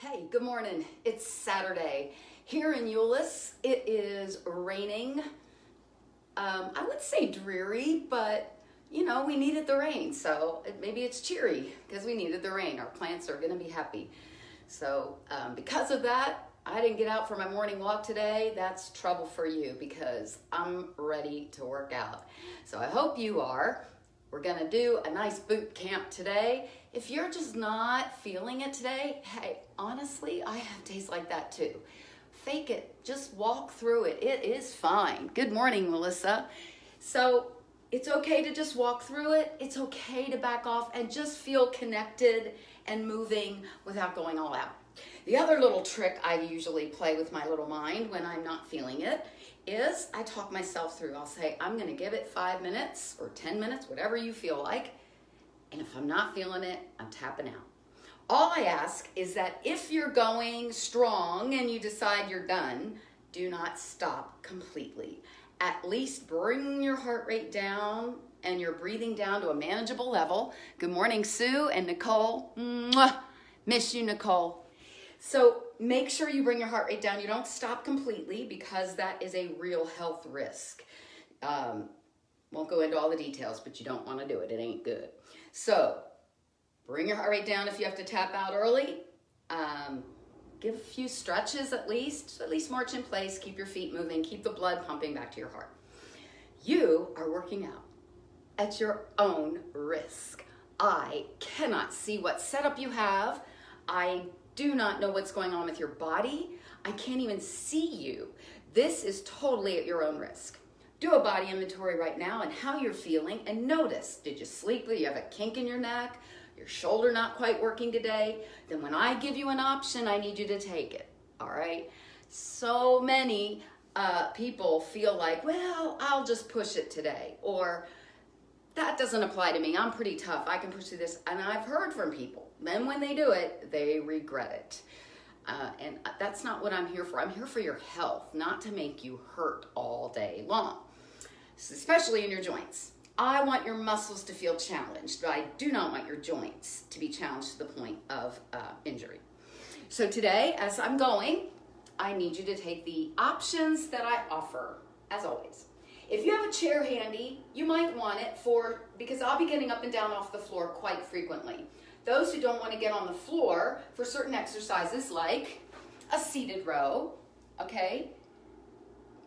Hey, good morning. It's Saturday. Here in Euless, it is raining. I would say dreary, but you know, we needed the rain, so maybe it's cheery because we needed the rain. Our plants are gonna be happy. So because of that, I didn't get out for my morning walk today. That's trouble for you because I'm ready to work out. So I hope you are. We're gonna do a nice boot camp today. If you're just not feeling it today, hey, honestly, I have days like that too. Fake it, just walk through it. It is fine. Good morning, Melissa. So it's okay to just walk through it. It's okay to back off and just feel connected and moving without going all out. The other little trick I usually play with my little mind when I'm not feeling it is I talk myself through. I'll say, I'm gonna give it 5 minutes or 10 minutes, whatever you feel like. And if I'm not feeling it, I'm tapping out. All I ask is that if you're going strong and you decide you're done, do not stop completely. At least bring your heart rate down and your breathing down to a manageable level. Good morning, Sue and Nicole. Mwah! Miss you, Nicole. So make sure you bring your heart rate down. You don't stop completely because that is a real health risk. Won't go into all the details, but you don't want to do it. It ain't good. So bring your heart rate down if you have to tap out early. Give a few stretches at least march in place, keep your feet moving, keep the blood pumping back to your heart. You are working out at your own risk. I cannot see what setup you have. I do not know what's going on with your body. I can't even see you. This is totally at your own risk. Do a body inventory right now and how you're feeling and notice, did you sleep? Do you have a kink in your neck? Your shoulder not quite working today? Then when I give you an option, I need you to take it, all right? So many people feel like, well, I'll just push it today, or that doesn't apply to me. I'm pretty tough. I can push through this. And I've heard from people, then when they do it, they regret it. And that's not what I'm here for. I'm here for your health, not to make you hurt all day long, especially in your joints. I want your muscles to feel challenged, but I do not want your joints to be challenged to the point of injury. So today, as I'm going, I need you to take the options that I offer, as always. If you have a chair handy, you might want it because I'll be getting up and down off the floor quite frequently. Those who don't want to get on the floor for certain exercises like a seated row, okay,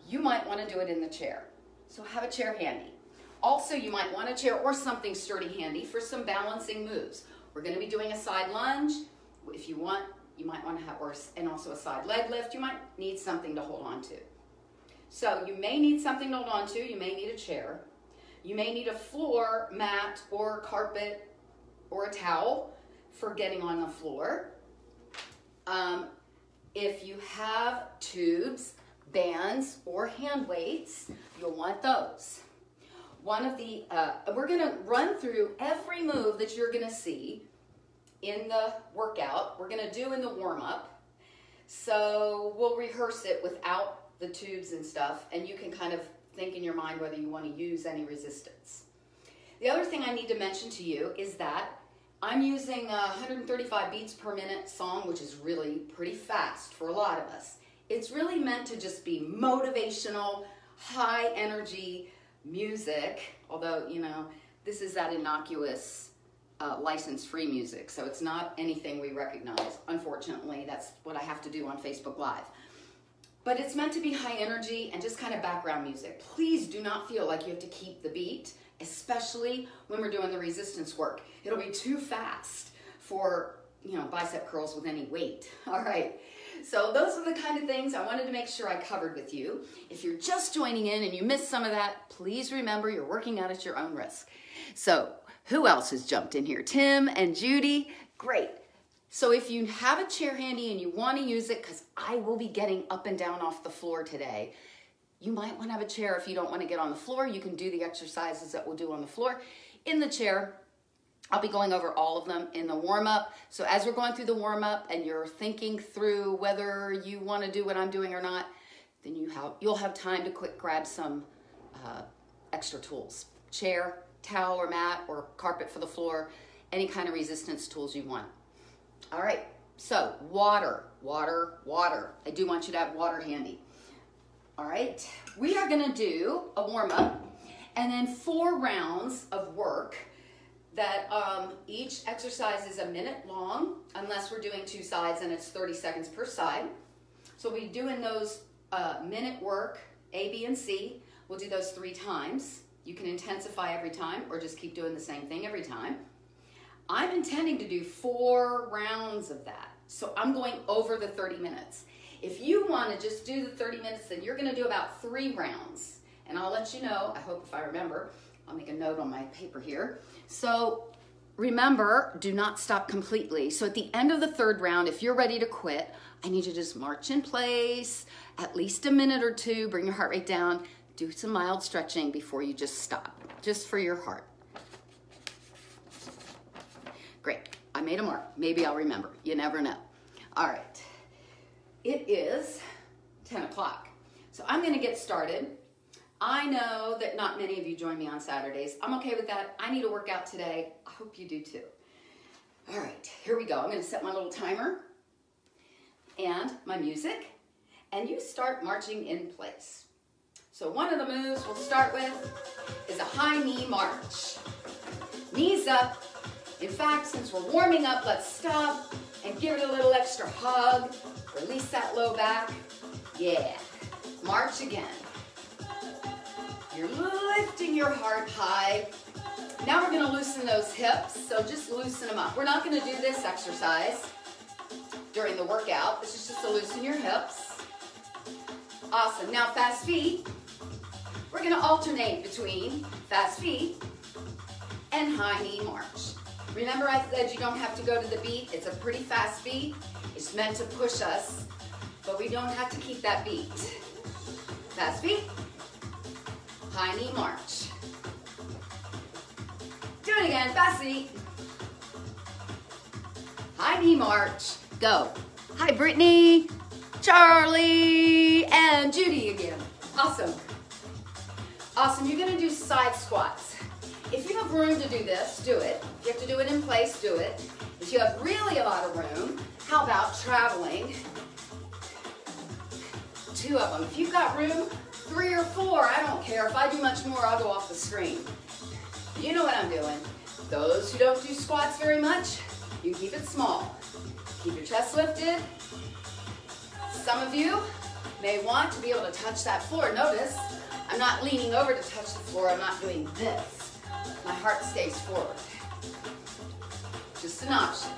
you might want to do it in the chair. So have a chair handy. Also, you might want a chair or something sturdy handy for some balancing moves. We're going to be doing a side lunge. If you want, you might want to have, and also a side leg lift. You might need something to hold on to. So you may need something to hold on to. You may need a chair. You may need a floor mat or carpet or a towel for getting on the floor. If you have tubes, bands, or hand weights, you'll want those. We're gonna run through every move that you're gonna see in the workout. We're gonna do in the warm-up. So we'll rehearse it without the tubes and stuff, and you can kind of think in your mind whether you want to use any resistance. The other thing I need to mention to you is that I'm using a 135 beats per minute song, which is really pretty fast for a lot of us. It's really meant to just be motivational, high energy music, although, you know, this is that innocuous license-free music, so it's not anything we recognize. Unfortunately, that's what I have to do on Facebook Live. But it's meant to be high energy and just kind of background music. Please do not feel like you have to keep the beat, especially when we're doing the resistance work. It'll be too fast for, you know, bicep curls with any weight. All right. So those are the kind of things I wanted to make sure I covered with you. If you're just joining in and you missed some of that, please remember you're working out at your own risk. So who else has jumped in here? Tim and Judy. Great. So if you have a chair handy and you want to use it, because I will be getting up and down off the floor today, you might want to have a chair. If you don't want to get on the floor, you can do the exercises that we'll do on the floor in the chair. I'll be going over all of them in the warm-up. So as we're going through the warm-up and you're thinking through whether you want to do what I'm doing or not, then you'll have time to quick grab some extra tools. Chair, towel or mat or carpet for the floor, any kind of resistance tools you want. All right, So water, water, water. I do want you to have water handy. All right, we are gonna do a warm-up and then 4 rounds of work that each exercise is a minute long, unless we're doing 2 sides and it's 30 seconds per side. So we'll be doing those minute work, A, B, and C. We'll do those 3 times. You can intensify every time or just keep doing the same thing every time. I'm intending to do 4 rounds of that. So I'm going over the 30 minutes. If you want to just do the 30 minutes, then you're going to do about 3 rounds. And I'll let you know, I hope if I remember, I'll make a note on my paper here. So remember, do not stop completely. So at the end of the 3rd round, if you're ready to quit, I need you to just march in place, at least a minute or 2, bring your heart rate down, do some mild stretching before you just stop, just for your heart. Great, I made a mark. Maybe I'll remember, you never know. All right, it is 10 o'clock. So I'm gonna get started. I know that not many of you join me on Saturdays. I'm okay with that. I need to work out today. I hope you do too. All right, here we go. I'm gonna set my little timer and my music, and you start marching in place. So one of the moves we'll start with is a high knee march. Knees up. In fact, since we're warming up, let's stop and give it a little extra hug. Release that low back. Yeah. March again. You're lifting your heart high. Now we're gonna loosen those hips, so just loosen them up. We're not gonna do this exercise during the workout. This is just to loosen your hips. Awesome, now fast feet. We're gonna alternate between fast feet and high knee march. Remember I said you don't have to go to the beat. It's a pretty fast beat. It's meant to push us, but we don't have to keep that beat. Fast feet. High knee march. Do it again, fast feet. High knee march, go. Hi Brittany, Charlie, and Judy again. Awesome. Awesome, you're gonna do side squats. If you have room to do this, do it. If you have to do it in place, do it. If you have really a lot of room, how about traveling? 2 of them. If you've got room, 3 or 4, I don't care. If I do much more, I'll go off the screen. You know what I'm doing. Those who don't do squats very much, you keep it small. Keep your chest lifted. Some of you may want to be able to touch that floor. Notice, I'm not leaning over to touch the floor. I'm not doing this. My heart stays forward. Just an option.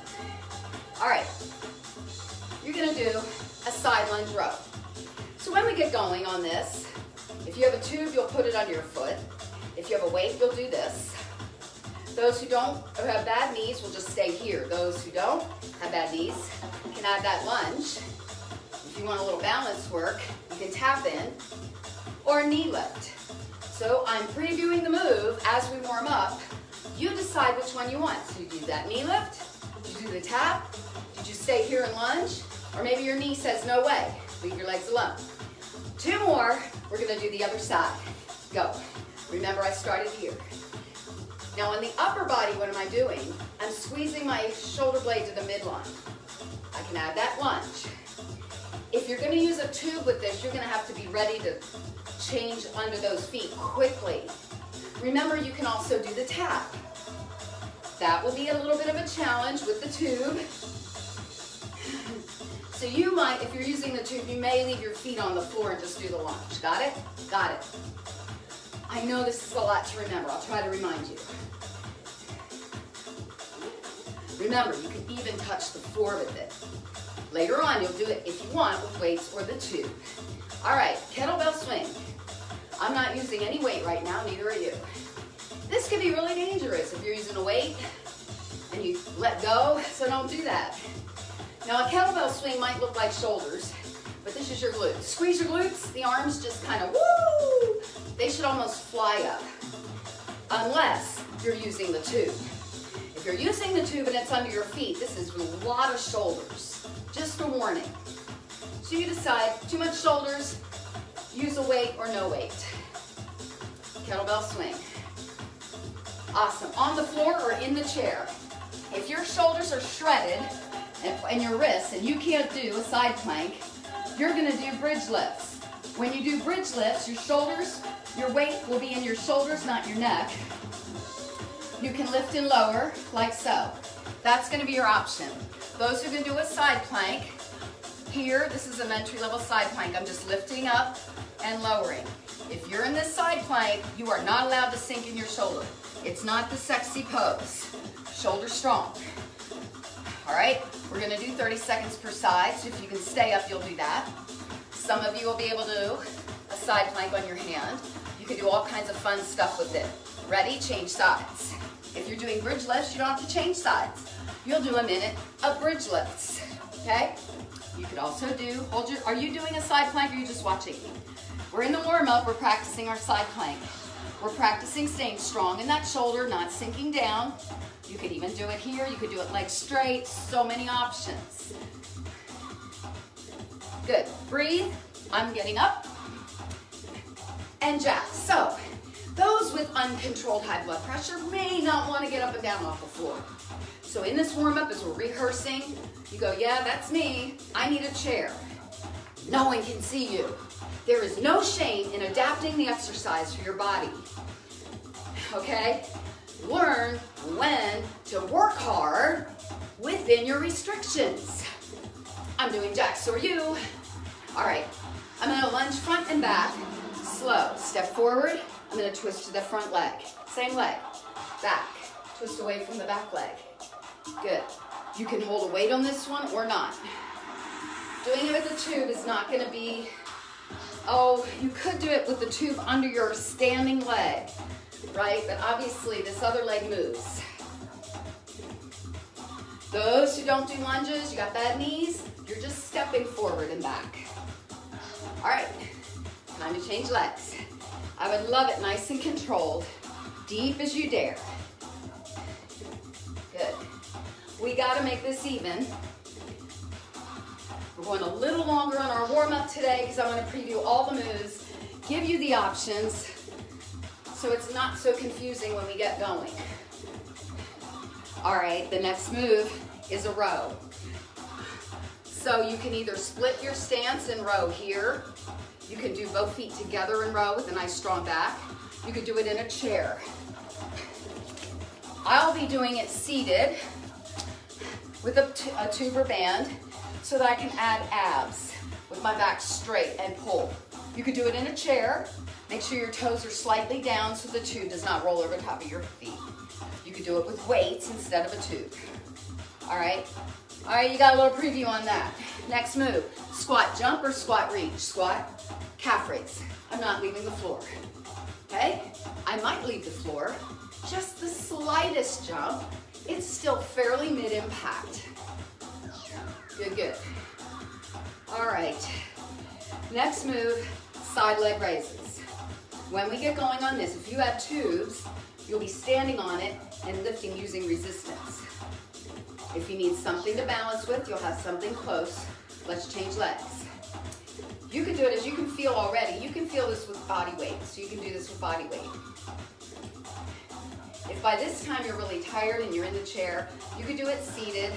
All right, you're gonna do a side lunge row. So when we get going on this, if you have a tube, you'll put it under your foot. If you have a weight, you'll do this. Those who don't or have bad knees will just stay here. Those who don't have bad knees can add that lunge. If you want a little balance work, you can tap in or knee lift. So I'm previewing the move as we warm up. You decide which one you want. So you do that knee lift, did you do the tap, did you stay here and lunge, or maybe your knee says no way, leave your legs alone. 2 more, we're gonna do the other side. Go. Remember I started here. Now on the upper body, what am I doing? I'm squeezing my shoulder blade to the midline. I can add that lunge. If you're gonna use a tube with this, you're gonna have to be ready to change under those feet quickly. Remember, you can also do the tap. That will be a little bit of a challenge with the tube. So you might, if you're using the tube, you may leave your feet on the floor and just do the lunge. Got it? Got it. I know this is a lot to remember. I'll try to remind you. Remember, you can even touch the floor with it. Later on, you'll do it if you want with weights or the tube. All right, kettlebell swing. I'm not using any weight right now, neither are you. This can be really dangerous if you're using a weight and you let go, so don't do that. Now a kettlebell swing might look like shoulders, but this is your glutes. Squeeze your glutes, the arms just kind of woo! They should almost fly up, unless you're using the tube. If you're using the tube and it's under your feet, this is a lot of shoulders. Just a warning. So you decide, too much shoulders, use a weight or no weight. Kettlebell swing. Awesome. On the floor or in the chair. If your shoulders are shredded, and your wrists, and you can't do a side plank, you're gonna do bridge lifts. When you do bridge lifts, your shoulders, your weight will be in your shoulders, not your neck. You can lift and lower like so. That's gonna be your option. Those who are gonna do a side plank, here, this is an entry-level side plank. I'm just lifting up and lowering. If you're in this side plank, you are not allowed to sink in your shoulder. It's not the sexy pose. Shoulder strong. All right, we're gonna do 30 seconds per side, so if you can stay up, you'll do that. Some of you will be able to do a side plank on your hand. You can do all kinds of fun stuff with it. Ready? Change sides. If you're doing bridge lifts, you don't have to change sides. You'll do a minute of bridge lifts, okay? You could also do, are you doing a side plank or are you just watching me? We're in the warm-up, we're practicing our side plank. We're practicing staying strong in that shoulder, not sinking down. You could even do it here, you could do it legs straight, so many options. Good, breathe, I'm getting up, and jack. So, those with uncontrolled high blood pressure may not want to get up and down off the floor. So in this warm-up, as we're rehearsing, you go, yeah, that's me, I need a chair. No one can see you. There is no shame in adapting the exercise for your body, okay? Learn when to work hard within your restrictions. I'm doing jacks, so are you. All right, I'm gonna lunge front and back, slow. Step forward, I'm gonna twist to the front leg. Same leg, back, twist away from the back leg. Good. You can hold a weight on this one or not. Doing it with the tube is not gonna be, oh, you could do it with the tube under your standing leg, right? But obviously this other leg moves. Those who don't do lunges, you got bad knees, you're just stepping forward and back. All right, time to change legs. I would love it nice and controlled, deep as you dare. Good. We gotta make this even. We're going a little longer on our warm-up today because I want to preview all the moves, give you the options, so it's not so confusing when we get going. All right, the next move is a row. So you can either split your stance and row here. You can do both feet together and row with a nice strong back. You could do it in a chair. I'll be doing it seated with a tuber band so that I can add abs with my back straight and pull. You could do it in a chair. Make sure your toes are slightly down so the tube does not roll over top of your feet. You could do it with weights instead of a tube. All right, you got a little preview on that. Next move, squat jump or squat reach. Squat, calf raise. I'm not leaving the floor, okay? I might leave the floor, just the slightest jump. It's still fairly mid-impact. Good, good. All right, next move, side leg raises. When we get going on this, if you have tubes, you'll be standing on it and lifting using resistance. If you need something to balance with, you'll have something close. Let's change legs. You can do it as you can feel already. You can feel this with body weight, so you can do this with body weight. If by this time you're really tired and you're in the chair, you could do it seated.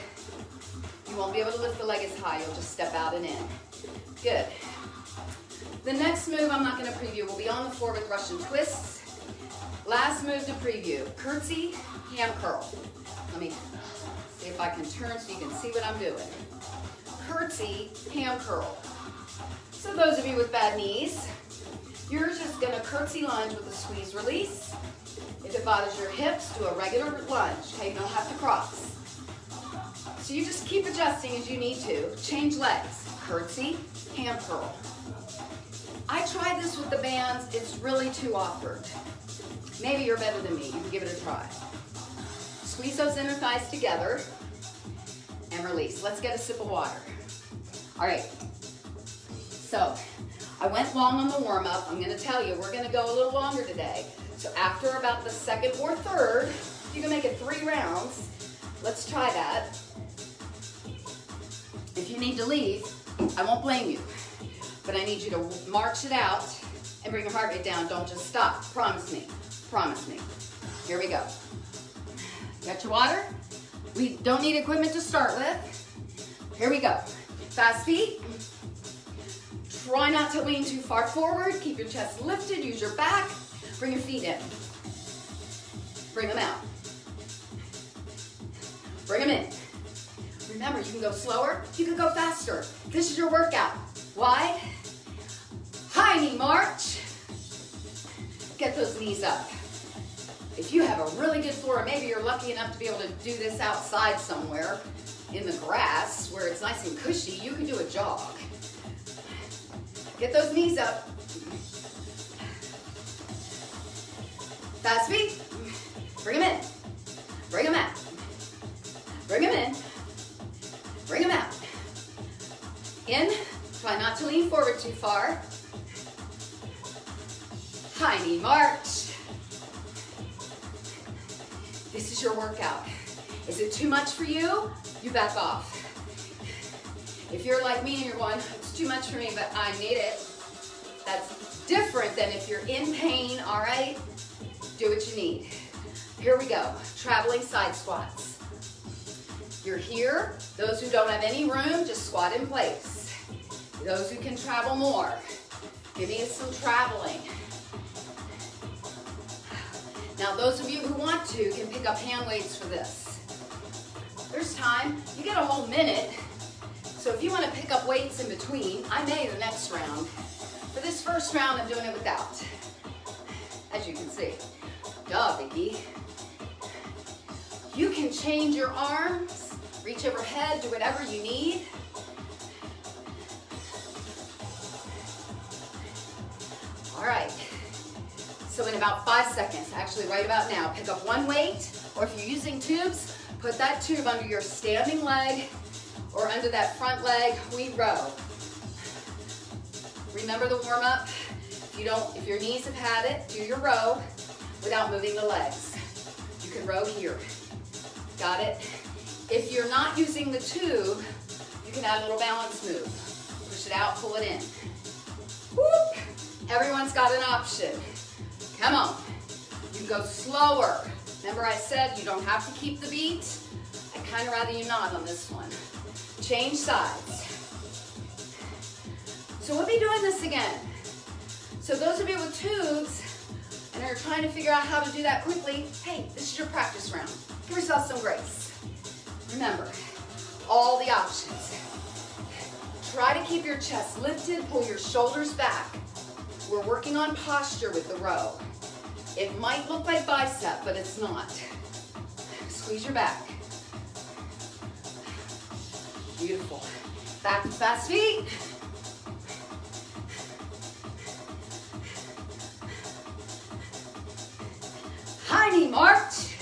You won't be able to lift the leg as high, you'll just step out and in. Good. The next move I'm not gonna preview will be on the floor with Russian twists. Last move to preview, curtsy, ham curl. Let me see if I can turn so you can see what I'm doing. Curtsy, ham curl. So those of you with bad knees, you're just gonna curtsy lunge with a squeeze release. If it bothers your hips, do a regular lunge, okay? You don't have to cross. So you just keep adjusting as you need to. Change legs, curtsy, ham curl. I tried this with the bands, it's really too awkward. Maybe you're better than me, you can give it a try. Squeeze those inner thighs together and release. Let's get a sip of water. All right, so I went long on the warm-up. I'm gonna tell you, we're gonna go a little longer today. So after about the second or third, you can make it 3 rounds. Let's try that. If you need to leave, I won't blame you, but I need you to march it out and bring your heart rate down. Don't just stop, promise me, promise me. Here we go. Got your water? We don't need equipment to start with. Here we go. Fast feet. Try not to lean too far forward. Keep your chest lifted. Use your back. Bring your feet in. Bring them out. Bring them in. Remember, you can go slower. You can go faster. This is your workout. Wide. High knee march. Get those knees up. If you have a really good floor, maybe you're lucky enough to be able to do this outside somewhere in the grass where it's nice and cushy, you can do a jog. Get those knees up. Fast feet. Bring them in. Bring them out. Bring them in. Bring them out. In. Try not to lean forward too far. High knee march. This is your workout. Is it too much for you? You back off. If you're like me and you're going, it's too much for me, but I need it. That's different than if you're in pain, all right? Do what you need. Here we go. Traveling side squats. You're here. Those who don't have any room, just squat in place. Those who can travel more, give me some traveling. Now, those of you who want to can pick up hand weights for this. There's time. You get a whole minute. So if you want to pick up weights in between, I may the next round. For this first round, I'm doing it without. As you can see. Duh, Vicki. You can change your arms, reach overhead, do whatever you need. All right. So in about 5 seconds, actually right about now, pick up one weight, or if you're using tubes, put that tube under your standing leg or under that front leg. We row. Remember the warm up. If your knees have had it, do your row without moving the legs. You can row here. Got it? If you're not using the tube, you can add a little balance move. Push it out, pull it in. Whoop. Everyone's got an option. Come on. You can go slower. Remember I said you don't have to keep the beat? I'd kind of rather you not on this one. Change sides. So we'll be doing this again. So those of you with tubes and are trying to figure out how to do that quickly, hey, this is your practice round. Give yourself some grace. Remember, all the options. Try to keep your chest lifted, pull your shoulders back. We're working on posture with the row. It might look like bicep, but it's not. Squeeze your back. Beautiful. Back to fast feet. High knee march.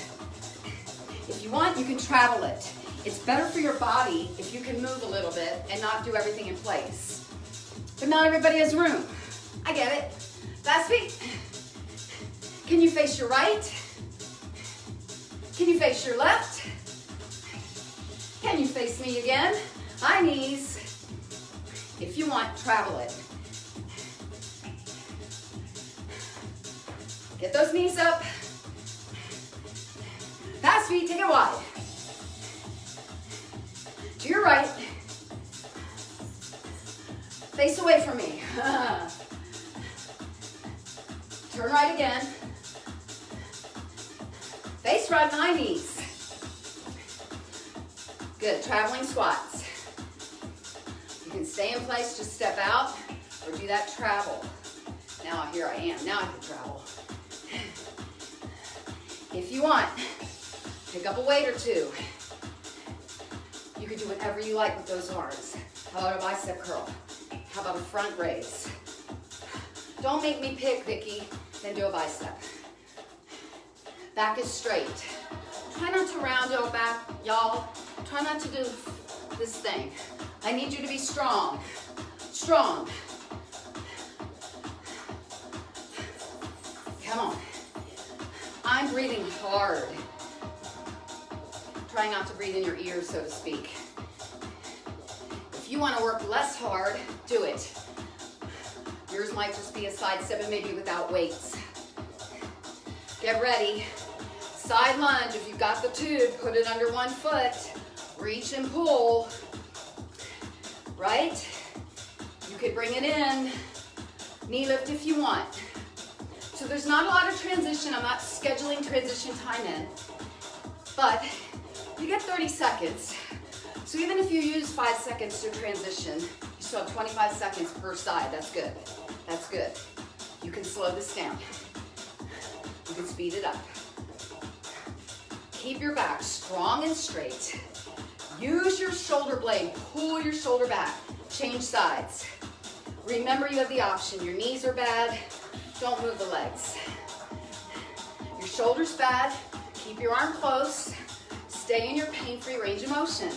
If you want, you can travel it. It's better for your body if you can move a little bit and not do everything in place. But not everybody has room. I get it. Fast feet. Can you face your right? Can you face your left? Can you face me again? High knees. If you want, travel it. Get those knees up. Fast feet, take it wide. To your right. Face away from me. Turn right again. Face right, high knees. Good, traveling squats. You can stay in place, just step out, or do that travel. Now here I am, now I can travel. If you want, pick up a weight or two. You can do whatever you like with those arms. How about a bicep curl? How about a front raise? Don't make me pick, Vicki, then do a bicep. Back is straight. Try not to round your back, y'all. Try not to do this thing. I need you to be strong. Strong. Come on. I'm breathing hard. Try not to breathe in your ears, so to speak. If you want to work less hard, do it. Yours might just be a side step and maybe without weights. Get ready. Side lunge. If you've got the tube, put it under one foot. Reach and pull. right? You could bring it in, knee lift if you want. So there's not a lot of transition. I'm not scheduling transition time in, but you get 30 seconds. So even if you use 5 seconds to transition, you still have 25 seconds per side. That's good. That's good. You can slow this down. You can speed it up. Keep your back strong and straight. Use your shoulder blade. Pull your shoulder back. Change sides. Remember, you have the option. Your knees are bad. Don't move the legs. Your shoulder's bad. Keep your arm close. Stay in your pain-free range of motion.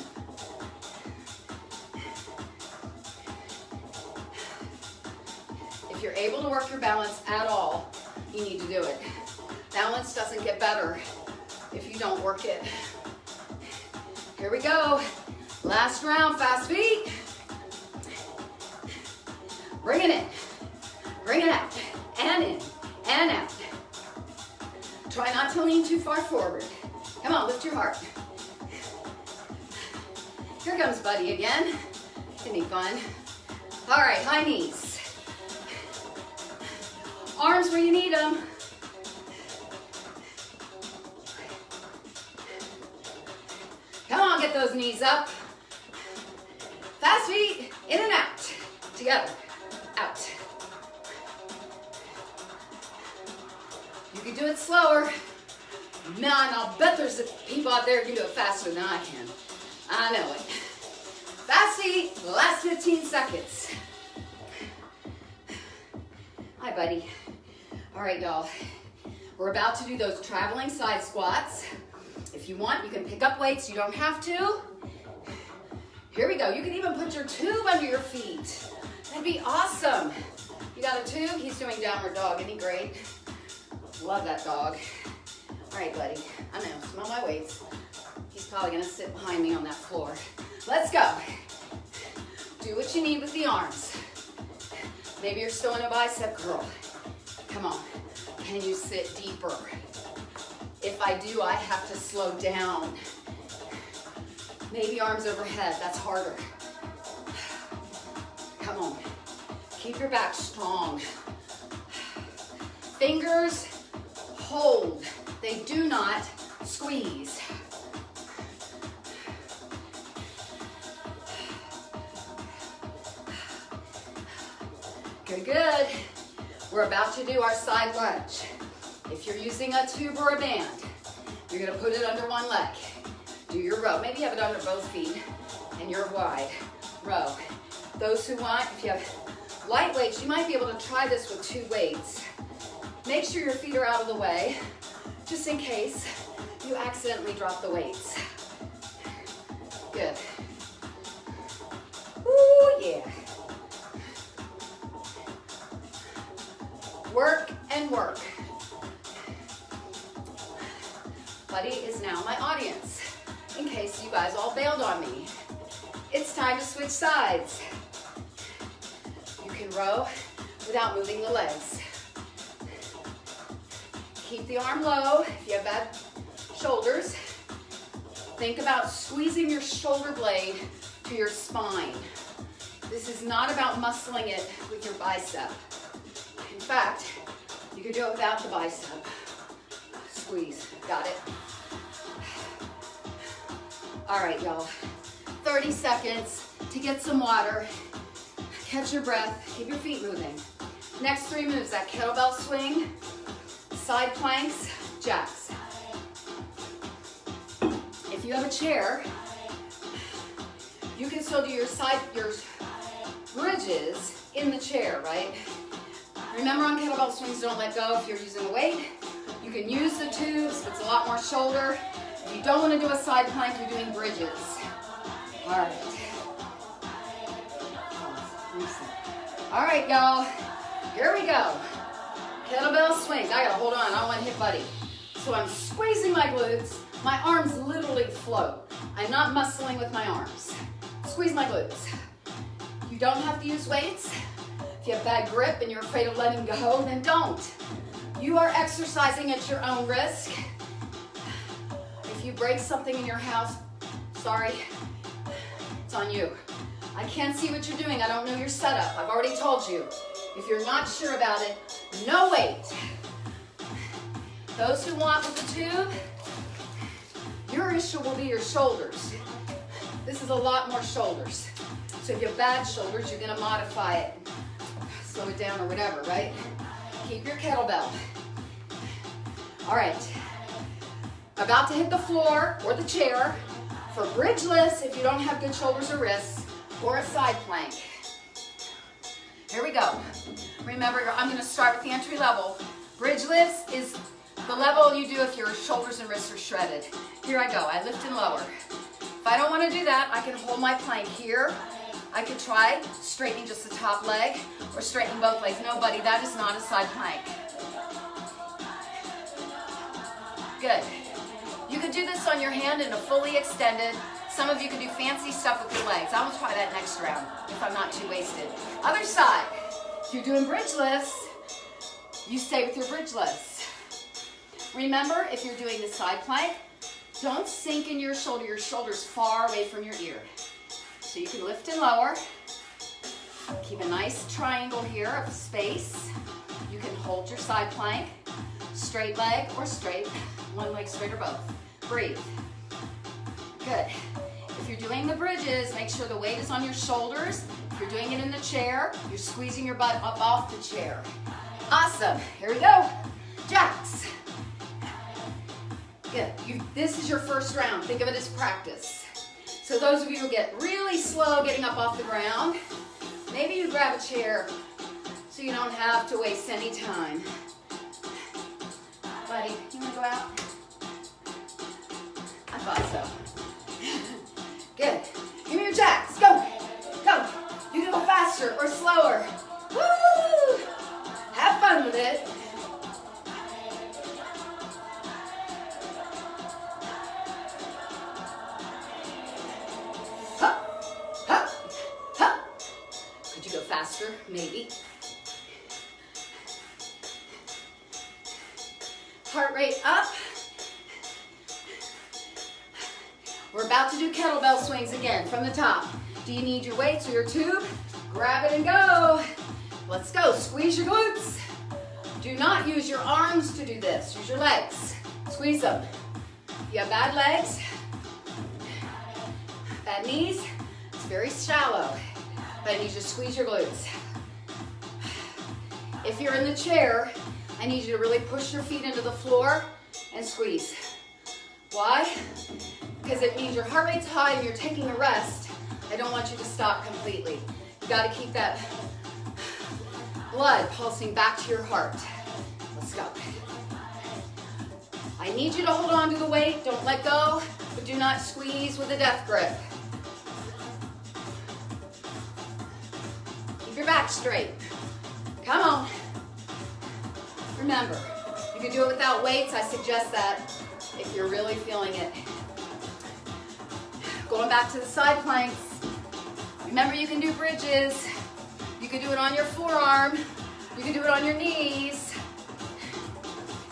If you're able to work your balance at all, you need to do it. Balance doesn't get better if you don't work it. Here we go. Last round, fast feet. Bring it in, bring it out, and in, and out. Try not to lean too far forward. Come on, lift your heart. Here comes Buddy again. Gonna be fun. All right, high knees. Arms where you need them. Come on, get those knees up. Fast feet, in and out. Together, out. You can do it slower. Man, I'll bet there's people out there who can do it faster than I can. I know it. Fast feet, last 15 seconds. Hi, Buddy. All right, y'all. We're about to do those traveling side squats. If you want, you can pick up weights. You don't have to. Here we go. You can even put your tube under your feet. That'd be awesome. You got a tube? He's doing downward dog. Isn't he great? Love that dog. All right, Buddy. I know. Smell my weights. He's probably going to sit behind me on that floor. Let's go. Do what you need with the arms. Maybe you're still in a bicep curl. Come on. Can you sit deeper? If I do, I have to slow down. Maybe arms overhead. That's harder. Come on. Keep your back strong. Fingers hold. They do not squeeze. Good, good. We're about to do our side lunge. If you're using a tube or a band, you're gonna put it under one leg. Do your row. Maybe you have it under both feet and you're wide. Row. Those who want, if you have light weights, you might be able to try this with 2 weights. Make sure your feet are out of the way, just in case you accidentally drop the weights. Good. Ooh, yeah. Work and work. Buddy is now my audience, in case you guys all bailed on me. It's time to switch sides. You can row without moving the legs. Keep the arm low. If you have bad shoulders, think about squeezing your shoulder blade to your spine. This is not about muscling it with your bicep. In fact, you can do it without the bicep. Squeeze. Got it? All right, y'all. 30 seconds to get some water. Catch your breath. Keep your feet moving. Next 3 moves, that kettlebell swing, side planks, jacks. If you have a chair, you can still do your bridges in the chair, right? Remember, on kettlebell swings, don't let go if you're using a weight. You can use the tubes, it's a lot more shoulder. If you don't want to do a side plank, you're doing bridges. All right. All right, y'all. Here we go. Kettlebell swings. I gotta hold on, I don't want to hit Buddy. So I'm squeezing my glutes. My arms literally float. I'm not muscling with my arms. Squeeze my glutes. You don't have to use weights. If you have bad grip and you're afraid of letting go, then don't. You are exercising at your own risk. If you break something in your house, sorry, it's on you. I can't see what you're doing. I don't know your setup. I've already told you. If you're not sure about it, no weight. Those who want with the tube, your issue will be your shoulders. This is a lot more shoulders. So if you have bad shoulders, you're gonna modify it. Slow it down or whatever, right? Keep your kettlebell. All right. About to hit the floor or the chair for bridge lifts if you don't have good shoulders or wrists, or a side plank. Here we go. Remember, I'm gonna start with the entry level. Bridge lifts is the level you do if your shoulders and wrists are shredded. Here I go, I lift and lower. If I don't wanna do that, I can hold my plank here. I could try straightening just the top leg or straightening both legs. No, buddy, that is not a side plank. Good. You could do this on your hand in a fully extended. Some of you could do fancy stuff with your legs. I will try that next round if I'm not too wasted. Other side. If you're doing bridge lifts, you stay with your bridge lifts. Remember, if you're doing the side plank, don't sink in your shoulder's far away from your ear. So you can lift and lower. Keep a nice triangle here of space. You can hold your side plank, straight leg or straight, one leg straight or both. Breathe. Good. If you're doing the bridges, make sure the weight is on your shoulders. If you're doing it in the chair, you're squeezing your butt up off the chair. Awesome. Here we go. Jacks. Good. This is your first round. Think of it as practice. So those of you who get really slow getting up off the ground, maybe you grab a chair so you don't have to waste any time. Buddy, you want to go out? I thought so. Good. Give me your jacks. Go. Go. You can go faster or slower. Woo! Have fun with it. Hup, hup, hup. Could you go faster? Maybe. Heart rate up. We're about to do kettlebell swings again from the top. Do you need your weights or your tube? Grab it and go. Let's go. Squeeze your glutes. Do not use your arms to do this. Use your legs. Squeeze them. If you have bad legs, bad knees, it's very shallow. But I need you to squeeze your glutes. If you're in the chair, I need you to really push your feet into the floor and squeeze. Why? Because it means your heart rate's high and you're taking a rest. I don't want you to stop completely. You got to keep that blood pulsing back to your heart. Let's go. I need you to hold on to the weight. Don't let go, but do not squeeze with a death grip. Keep your back straight. Come on. Remember, you can do it without weights. I suggest that if you're really feeling it. Going back to the side planks. Remember, you can do bridges. You can do it on your forearm. You can do it on your knees.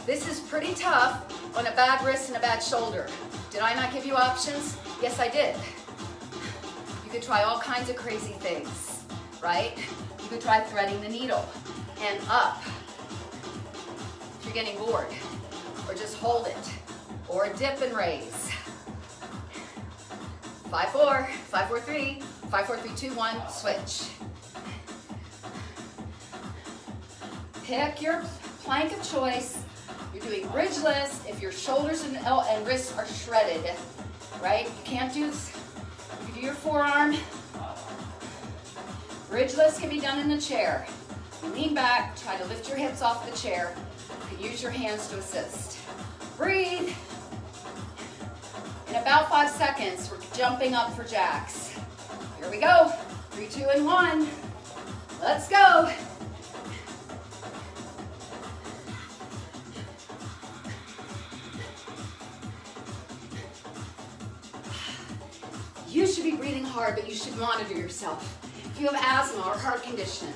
This is pretty tough on a bad wrist and a bad shoulder. Did I not give you options? Yes, I did. You could try all kinds of crazy things, right? You could try threading the needle and up. If you're getting bored, or just hold it, or dip and raise. 5, 4, 5, 4, 3, 5, 4, 3, 2, 1, switch. Pick your plank of choice. You're doing bridge lifts if your shoulders and wrists are shredded, right? You can't do this. You can do your forearm. Bridge lifts can be done in the chair. You lean back, try to lift your hips off the chair. You can use your hands to assist. Breathe. In about 5 seconds, we're jumping up for jacks. Here we go. 3, 2, and 1. Let's go. You should be breathing hard, but you should monitor yourself. If you have asthma or heart condition,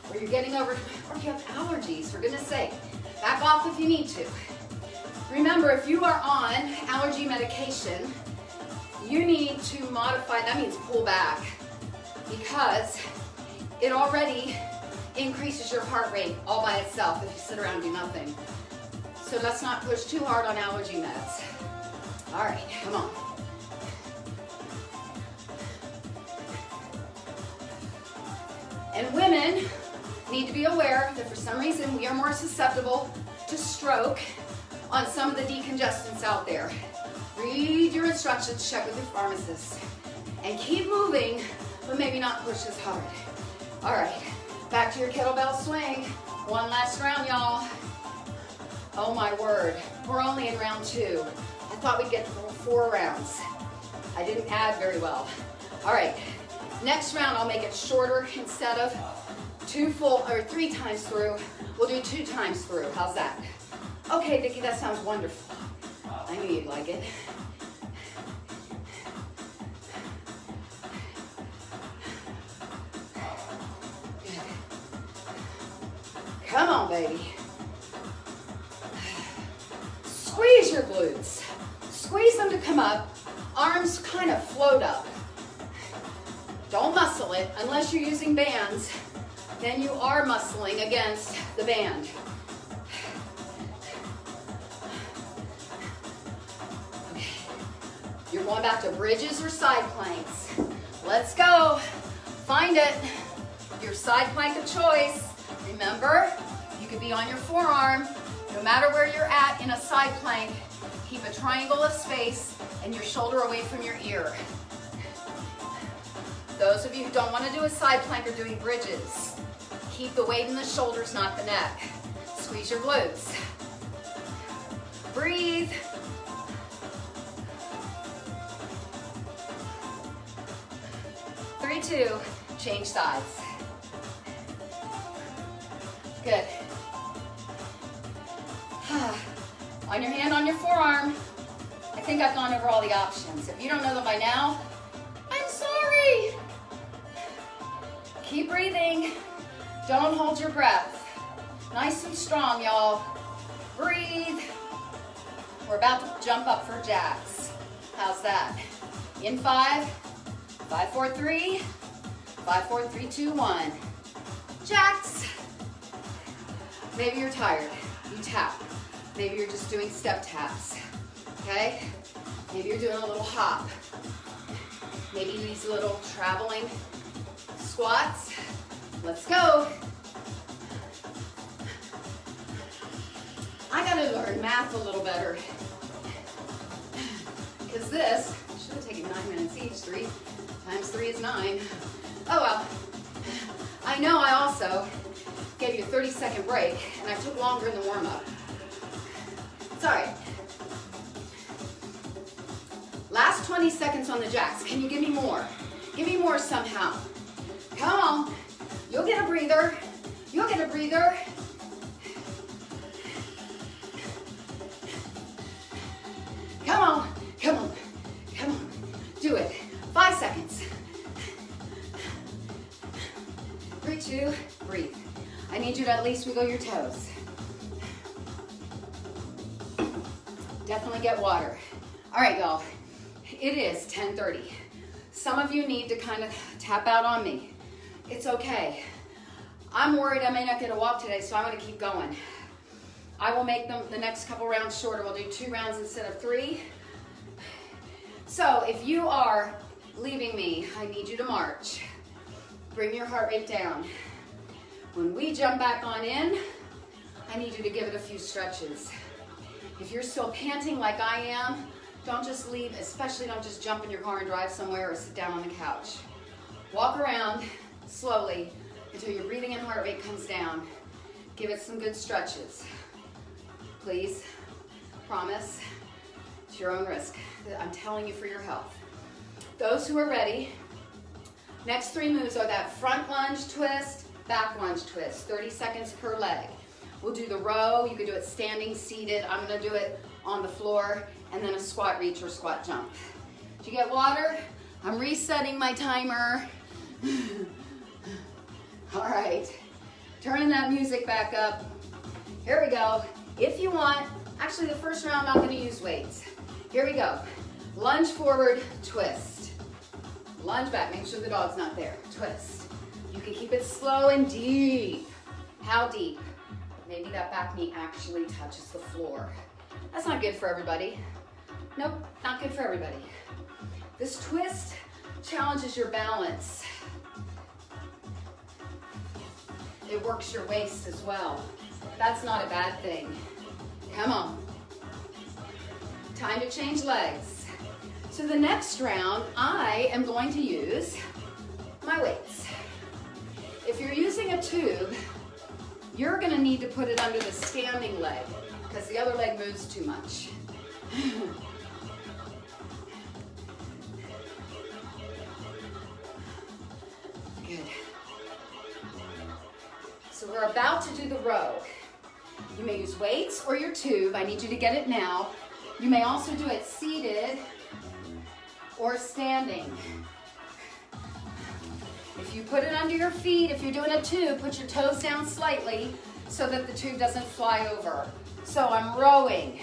or you're getting over, or you have allergies, for goodness sake, back off if you need to. Remember, if you are on allergy medication, you need to modify, that means pull back. because it already increases your heart rate all by itself if you sit around and do nothing. So let's not push too hard on allergy meds. All right, come on. And women need to be aware that for some reason we are more susceptible to stroke on some of the decongestants out there. Read your instructions, check with your pharmacist, and keep moving, but maybe not push as hard. All right, back to your kettlebell swing. One last round, y'all. Oh my word, we're only in round 2. I thought we'd get 4 rounds. I didn't add very well. All right, next round I'll make it shorter. Instead of 3 times through, we'll do 2 times through. How's that? Okay, Vicki, that sounds wonderful. I knew you'd like it. Good. Come on, baby. Squeeze your glutes. Squeeze them to come up. Arms kind of float up. Don't muscle it unless you're using bands. Then you are muscling against the band. Okay. You're going back to bridges or side planks. Let's go. Find it. Your side plank of choice. Remember, you could be on your forearm. No matter where you're at in a side plank, keep a triangle of space and your shoulder away from your ear. Those of you who don't want to do a side plank are doing bridges. Keep the weight in the shoulders, not the neck. Squeeze your glutes. Breathe. Three, 2, change sides. Good. On your hand, on your forearm. I think I've gone over all the options. If you don't know them by now, I'm sorry. Keep breathing. Don't hold your breath. Nice and strong, y'all. Breathe. We're about to jump up for jacks. How's that? In 5, 5, 4, 3, 5, 4, 3, 2, 1. Jacks. Maybe you're tired. You tap. Maybe you're just doing step taps. Okay? Maybe you're doing a little hop. Maybe these little traveling squats. Let's go. I gotta learn math a little better. Because this should have taken 9 minutes each. 3 times 3 is 9. Oh well. I know I also gave you a 30-second break, and I took longer in the warm-up. It's all right. Last 20 seconds on the jacks. Can you give me more? Give me more somehow. Come on. You'll get a breather. You'll get a breather. Come on. Come on. Come on. Do it. 5 seconds. 3, 2, breathe. I need you to at least wiggle your toes. Definitely get water. All right, y'all. It is 10:30. Some of you need to kind of tap out on me. It's okay. I'm worried I may not get a walk today, so I'm going to keep going. I will make them the next couple rounds shorter. We'll do 2 rounds instead of 3. So if you are leaving me, I need you to march. Bring your heart rate down. When we jump back on in, I need you to give it a few stretches. If you're still panting like I am, don't just leave, especially don't just jump in your car and drive somewhere or sit down on the couch. Walk around slowly until your breathing and heart rate comes down. Give it some good stretches. Please, promise, it's your own risk. I'm telling you for your health. Those who are ready, next 3 moves are that front lunge twist, back lunge twist, 30 seconds per leg. We'll do the row. You can do it standing, seated. I'm going to do it on the floor, and then a squat reach or squat jump. Did you get water? I'm resetting my timer. All right. Turning that music back up. Here we go. If you want, actually the first round I'm not going to use weights. Here we go. Lunge forward, twist. Lunge back, make sure the dog's not there. Twist. You can keep it slow and deep. How deep? Maybe that back knee actually touches the floor. That's not good for everybody. Nope, not good for everybody. This twist challenges your balance. It works your waist as well. That's not a bad thing. Come on. Time to change legs. So the next round, I am going to use my weights. If you're using a tube, you're gonna need to put it under the standing leg because the other leg moves too much. Good. So we're about to do the row. You may use weights or your tube. I need you to get it now. You may also do it seated or standing. If you put it under your feet, if you're doing a tube, put your toes down slightly so that the tube doesn't fly over. So I'm rowing.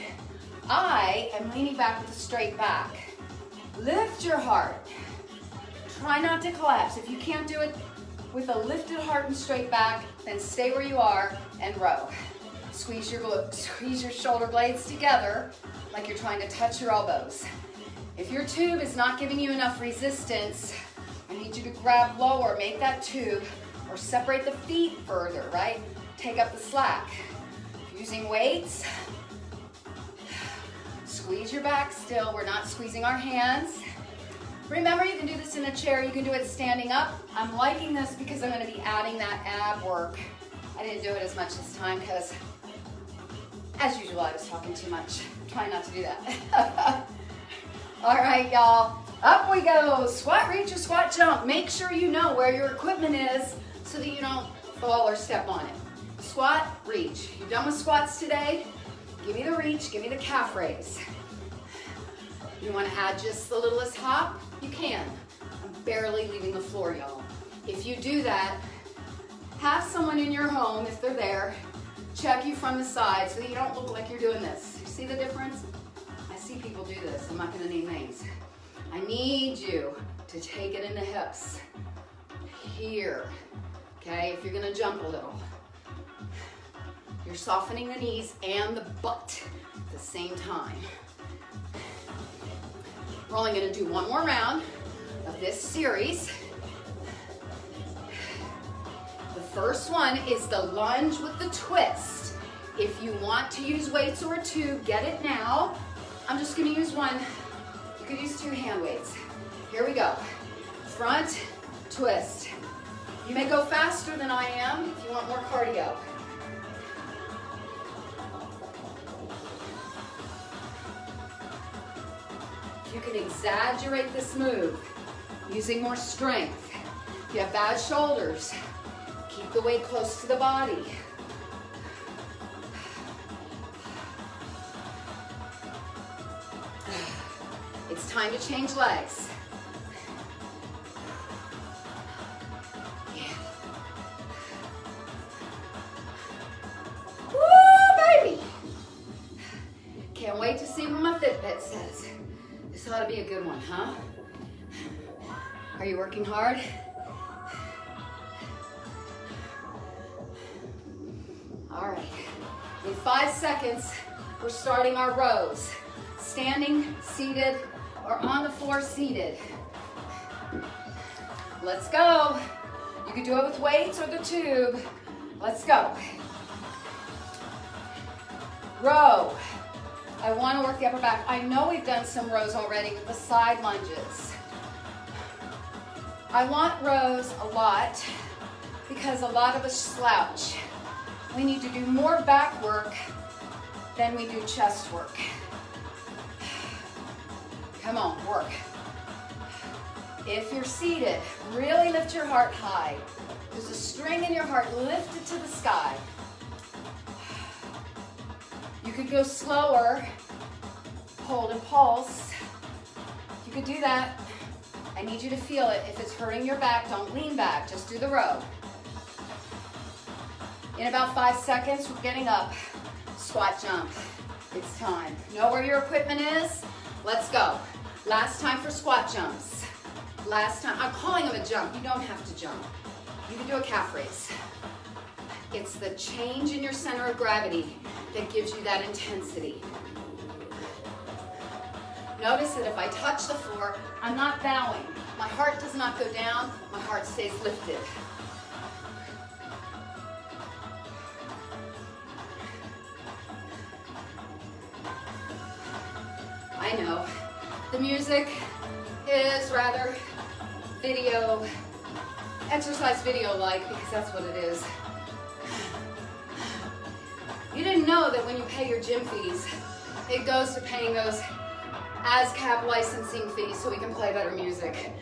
I am leaning back with a straight back. Lift your heart. Try not to collapse. If you can't do it with a lifted heart and straight back, then stay where you are and row. Squeeze your shoulder blades together like you're trying to touch your elbows. If your tube is not giving you enough resistance, I need you to grab lower, make that tube, or separate the feet further, right? Take up the slack. Using weights, squeeze your back still. We're not squeezing our hands. Remember, you can do this in a chair. You can do it standing up. I'm liking this because I'm going to be adding that ab work. I didn't do it as much this time because, as usual, I was talking too much. Try not to do that. All right, y'all. Up we go. Squat, reach, or squat, jump. Make sure you know where your equipment is so that you don't fall or step on it. Squat, reach. You're done with squats today? Give me the reach, give me the calf raise. You want to add just the littlest hop? You can. I'm barely leaving the floor, y'all. If you do that, have someone in your home, if they're there, check you from the side so that you don't look like you're doing this. You see the difference? I see people do this. I'm not going to name names. I need you to take it in the hips. Here. Okay, if you're going to jump a little. You're softening the knees and the butt at the same time. We're only going to do one more round of this series. The first one is the lunge with the twist. If you want to use weights or a tube, get it now. I'm just going to use one. You could use 2 hand weights. Here we go. Front, twist. You may go faster than I am if you want more cardio. You can exaggerate this move using more strength. If you have bad shoulders, keep the weight close to the body. It's time to change legs. Yeah. Woo, baby! Can't wait to see what my Fitbit says. This ought to be a good one, huh? Are you working hard? All right. In 5 seconds, we're starting our rows. Standing, seated, or on the floor seated. Let's go. You can do it with weights or the tube. Let's go. Row. I want to work the upper back. I know we've done some rows already with the side lunges. I want rows a lot because a lot of us slouch. We need to do more back work than we do chest work. Come on, work. If you're seated, really lift your heart high. There's a string in your heart, lift it to the sky. You could go slower, hold and pulse. You could do that. I need you to feel it. If it's hurting your back, don't lean back, just do the row. In about 5 seconds, we're getting up. Squat jump, it's time. Know where your equipment is? Let's go. Last time for squat jumps. Last time, I'm calling them a jump. You don't have to jump. You can do a calf raise. It's the change in your center of gravity that gives you that intensity. Notice that if I touch the floor, I'm not bowing. My heart does not go down, my heart stays lifted. I know, the music is rather exercise video-like, because that's what it is. You didn't know that when you pay your gym fees, it goes to paying those ASCAP licensing fees so we can play better music.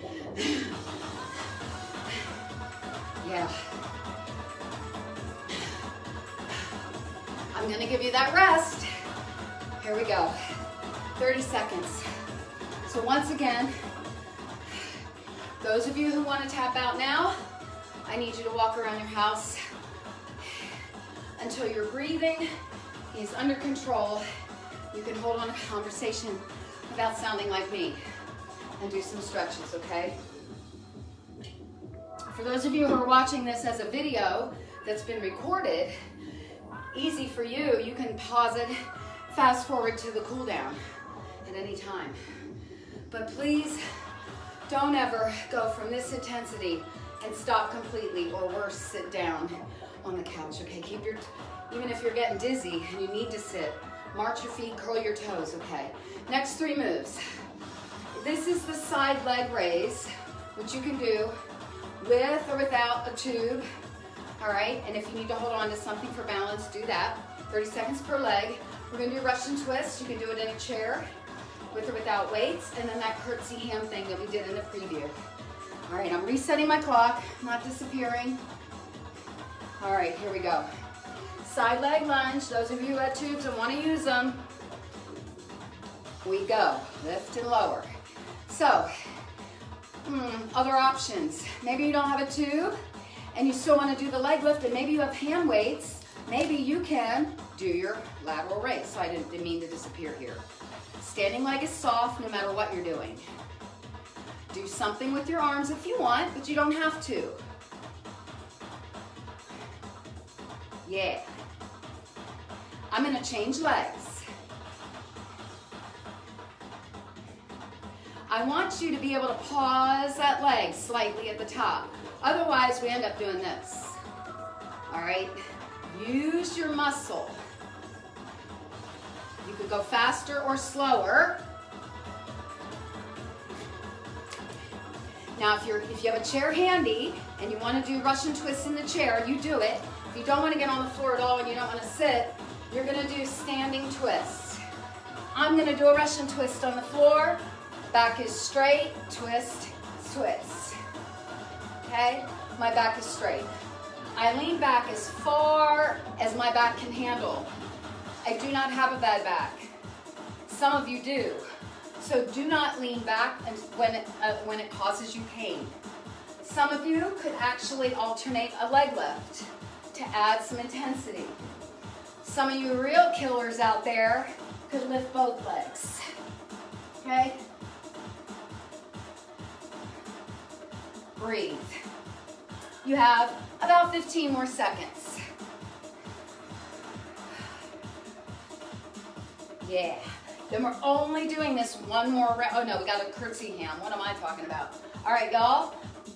Yeah. I'm gonna give you that rest. Here we go. 30 seconds. So once again, those of you who want to tap out now, I need you to walk around your house until your breathing is under control. You can hold on a conversation without sounding like me, and do some stretches, okay? For those of you who are watching this as a video that's been recorded, easy for you, you can pause it, fast forward to the cool down at any time. But please don't ever go from this intensity and stop completely, or worse, sit down on the couch, okay? Keep your, even if you're getting dizzy and you need to sit, march your feet, curl your toes, okay? Next 3 moves. This is the side leg raise, which you can do with or without a tube, all right? And if you need to hold on to something for balance, do that. 30 seconds per leg. We're gonna do Russian twist. You can do it in a chair, with or without weights, and then that curtsy ham thing that we did in the preview. All right, I'm resetting my clock, not disappearing. All right, here we go. Side leg lunge, those of you who have tubes and want to use them, we go, lift and lower. So, other options. Maybe you don't have a tube and you still want to do the leg lift, and maybe you have hand weights. Maybe you can do your lateral raise. So I didn't mean to disappear here. Standing leg is soft no matter what you're doing. Do something with your arms if you want, but you don't have to. Yeah. I'm gonna change legs. I want you to be able to pause that leg slightly at the top. Otherwise, we end up doing this. All right? Use your muscle. You could go faster or slower. Now, if you have a chair handy and you want to do Russian twists in the chair, you do it. If you don't want to get on the floor at all and you don't want to sit, you're going to do standing twists. I'm going to do a Russian twist on the floor. Back is straight, twist, twist. Okay? My back is straight. I lean back as far as my back can handle. I do not have a bad back. Some of you do. So do not lean back when it causes you pain. Some of you could actually alternate a leg lift to add some intensity. Some of you real killers out there could lift both legs. Okay? Breathe. You have about 15 more seconds. Yeah. Then we're only doing this one more round. Oh no, we got a curtsy ham. What am I talking about? All right, y'all.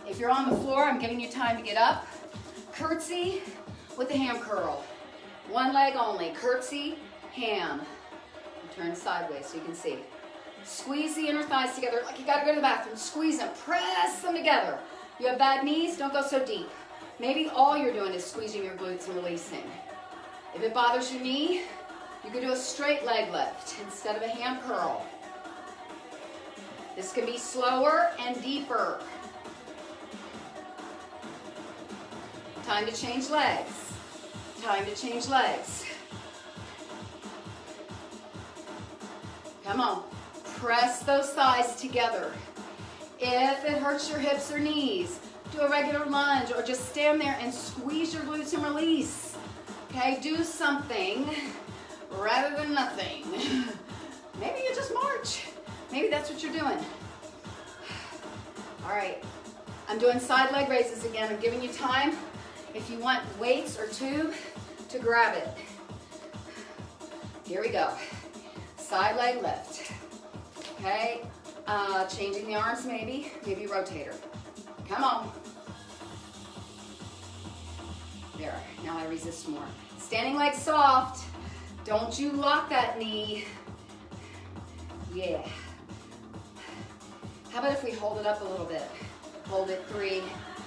If you're on the floor, I'm giving you time to get up. Curtsy with the ham curl. One leg only. Curtsy, ham. Turn sideways so you can see. Squeeze the inner thighs together like you gotta go to the bathroom. Squeeze them, press them together. You have bad knees, don't go so deep. Maybe all you're doing is squeezing your glutes and releasing. If it bothers your knee, you can do a straight leg lift instead of a ham curl. This can be slower and deeper. Time to change legs. Time to change legs. Come on. Press those thighs together. If it hurts your hips or knees, do a regular lunge or just stand there and squeeze your glutes and release. Okay, do something rather than nothing. Maybe you just march. Maybe that's what you're doing. All right, I'm doing side leg raises again. I'm giving you time, if you want weights or tube, to grab it. Here we go. Side leg lift. Okay, changing the arms maybe rotator. Come on. There, now I resist more. Standing leg soft. Don't you lock that knee. Yeah. How about if we hold it up a little bit? Hold it, 3,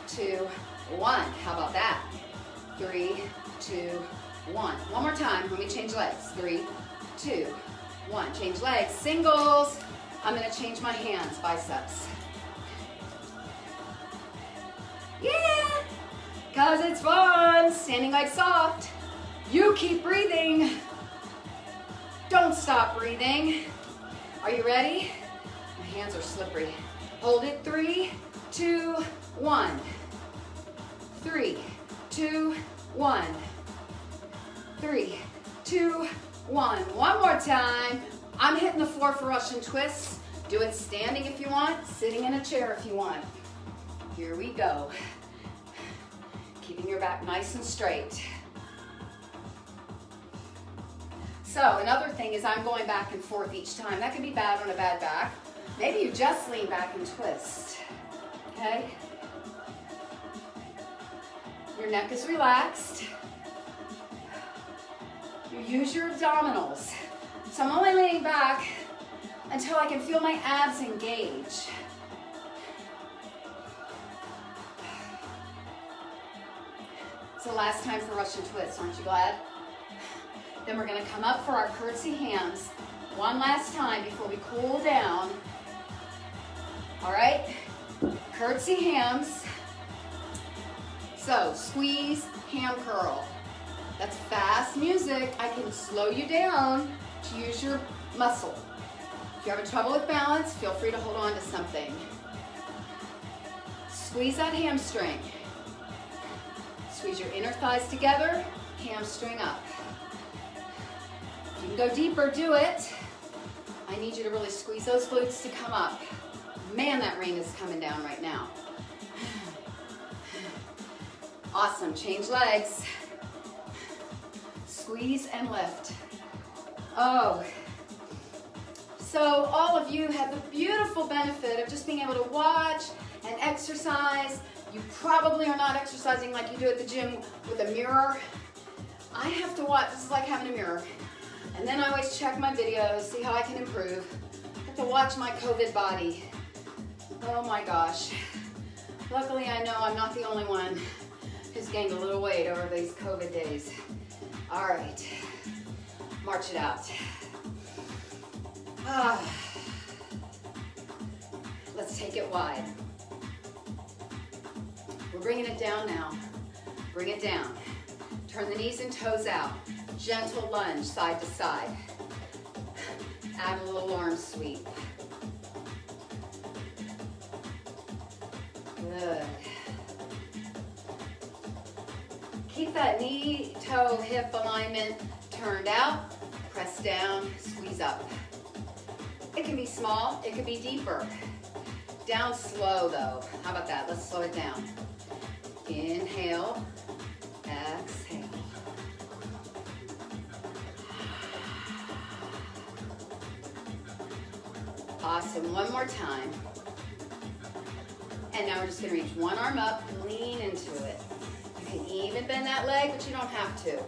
2, 1. How about that? 3, 2, 1. One more time. Let me change legs. 3, 2, 1. Change legs. Singles. I'm going to change my hands. Biceps. Yeah. Because it's fun. Standing leg soft. You keep breathing. Don't stop breathing. Are you ready? My hands are slippery. Hold it. 3, 2, 1. 3, 2, 1. 3, 2, 1. One more time. I'm hitting the floor for Russian twists. Do it standing if you want, sitting in a chair if you want. Here we go. Keeping your back nice and straight. So another thing is I'm going back and forth each time. That can be bad on a bad back. Maybe you just lean back and twist. Okay? Your neck is relaxed. You use your abdominals. So I'm only leaning back until I can feel my abs engage. It's the last time for Russian twists, aren't you glad? Then we're going to come up for our curtsy hams one last time before we cool down. All right, curtsy hams. So squeeze, ham curl. That's fast music. I can slow you down to use your muscle. If you're having trouble with balance, feel free to hold on to something. Squeeze that hamstring. Squeeze your inner thighs together, hamstring up. If you can go deeper, do it. I need you to really squeeze those glutes to come up. Man, that rain is coming down right now. Awesome, change legs. Squeeze and lift. Oh. So all of you have the beautiful benefit of just being able to watch and exercise. You probably are not exercising like you do at the gym with a mirror. I have to watch, this is like having a mirror. And then I always check my videos, see how I can improve. I have to watch my COVID body. Oh my gosh. Luckily I know I'm not the only one who's gained a little weight over these COVID days. All right, march it out. Let's take it wide. We're bringing it down now. Bring it down. Turn the knees and toes out. Gentle lunge side to side. Add a little arm sweep. Good. Keep that knee, toe, hip alignment turned out. Press down, squeeze up. It can be small, it could be deeper. Down slow though. How about that? Let's slow it down. Inhale, exhale. Awesome, one more time. And now we're just gonna reach one arm up, lean into it. You can even bend that leg, but you don't have to.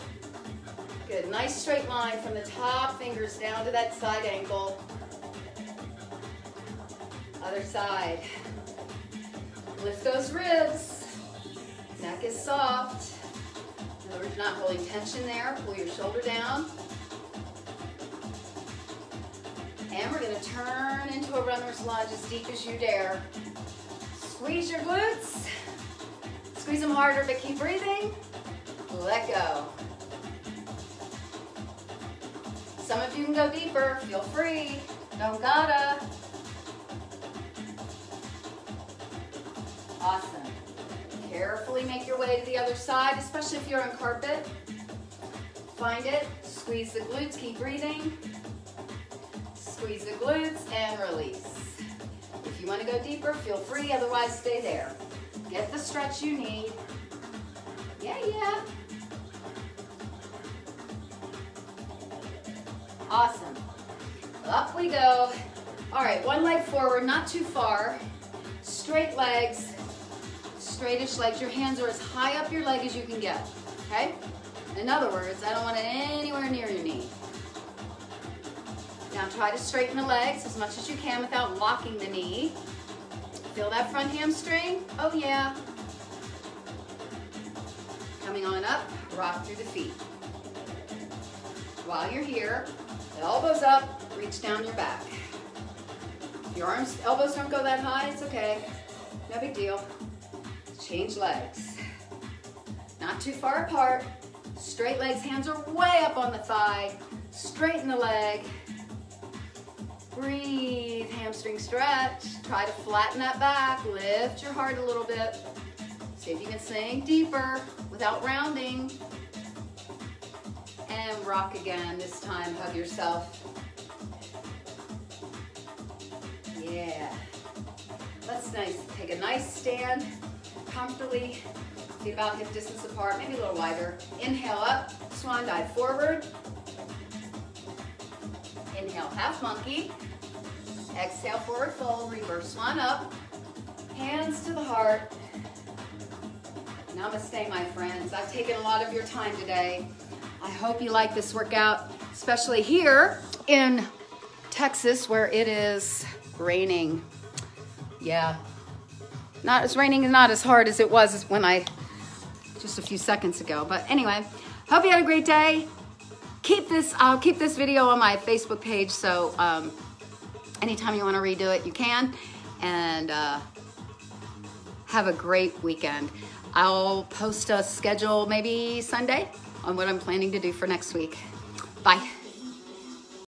Good, nice straight line from the top fingers down to that side ankle. Other side. Lift those ribs. Neck is soft. In other words, you're not holding tension there. Pull your shoulder down. And we're gonna turn into a runner's lunge as deep as you dare. Squeeze your glutes. Squeeze them harder, but keep breathing. Let go. Some of you can go deeper. Feel free. Don't gotta. Awesome. Carefully make your way to the other side, especially if you're on carpet. Find it. Squeeze the glutes. Keep breathing. Squeeze the glutes and release. If you want to go deeper, feel free, otherwise stay there. Get the stretch you need. Yeah. Awesome. Up we go. All right, one leg forward, not too far. Straight legs, straightish legs. Your hands are as high up your leg as you can get, okay? In other words, I don't want it anywhere near your knee. Now try to straighten the legs as much as you can without locking the knee. Feel that front hamstring? Oh yeah. Coming on up, rock through the feet. While you're here, elbows up, reach down your back. If your elbows don't go that high, it's okay. No big deal. Change legs. Not too far apart. Straight legs, hands are way up on the thigh. Straighten the leg. Breathe, hamstring stretch. Try to flatten that back. Lift your heart a little bit. See if you can sink deeper without rounding. And rock again. This time, hug yourself. Yeah. That's nice. Take a nice stand, comfortably. Feet about hip distance apart, maybe a little wider. Inhale up, swan dive forward. Inhale, half monkey. Exhale, forward fold, reverse swan up. Hands to the heart. Namaste, my friends. I've taken a lot of your time today. I hope you like this workout, especially here in Texas where it is raining. Yeah, it's raining not as hard as it was when just a few seconds ago. But anyway, hope you had a great day. I'll keep this video on my Facebook page, so anytime you want to redo it, you can. And have a great weekend. I'll post a schedule maybe Sunday on what I'm planning to do for next week. Bye.